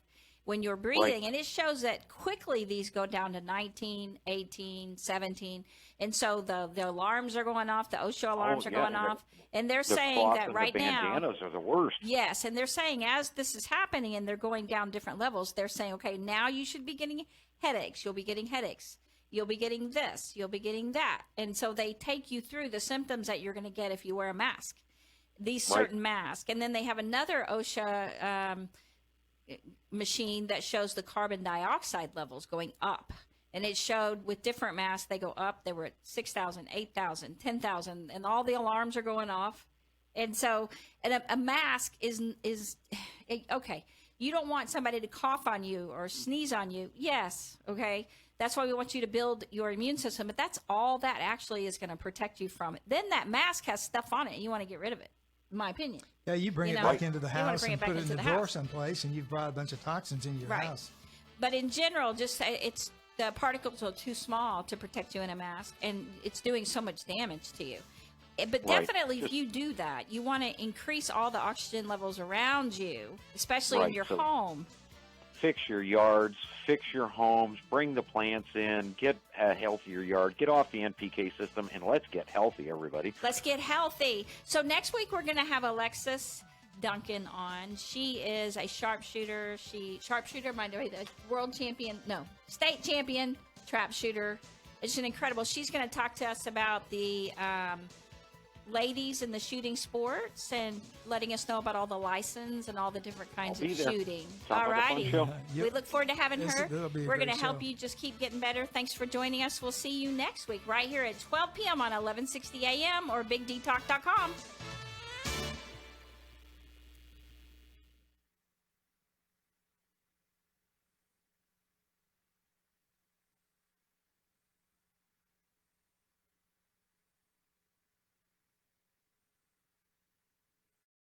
when you're breathing. Right. And it shows that quickly these go down to 19, 18, 17. And so the alarms are going off, the OSHA alarms are yeah, going and off. And they're The saying cloth that and right the now. bandanas are the worst. Yes, and they're saying as this is happening and they're going down different levels, they're saying, okay, now you should be getting headaches. You'll be getting headaches. You'll be getting this. You'll be getting that. And so they take you through the symptoms that you're going to get if you wear a mask, these certain masks. And then they have another OSHA machine that shows the carbon dioxide levels going up. And it showed with different masks, they go up. They were at 6,000, 8,000, 10,000, and all the alarms are going off. And so and a mask is okay. You don't want somebody to cough on you or sneeze on you. Yes, okay. That's why we want you to build your immune system. But that's all that actually is going to protect you from it. Then that mask has stuff on it, and you want to get rid of it, in my opinion. Yeah, you bring You it know, back into the you wanna house bring and it back put it in into the the drawer house. someplace, and you've brought a bunch of toxins into your Right. house. But in general, just it's the particles are too small to protect you in a mask, and it's doing so much damage to you. But Right. definitely, if you do that, you want to increase all the oxygen levels around you, especially in Right, your so- home. Fix your yards, fix your homes, bring the plants in, get a healthier yard, get off the NPK system, and let's get healthy, everybody. Let's get healthy. So next week we're going to have Alexis Duncan on. She is a sharpshooter. By the way, the world champion, no, state champion trap shooter. It's an incredible. She's going to talk to us about the ladies in the shooting sports and letting us know about all the license and all the different kinds I'll be of there. shooting. Sounds All like a fun righty. show. Yep. We look forward to having Yes, her. that'll be a We're great going to help show. you just keep getting better. Thanks for joining us. We'll see you next week right here at 12 p.m. on 1160 a.m. or BigDTalk.com.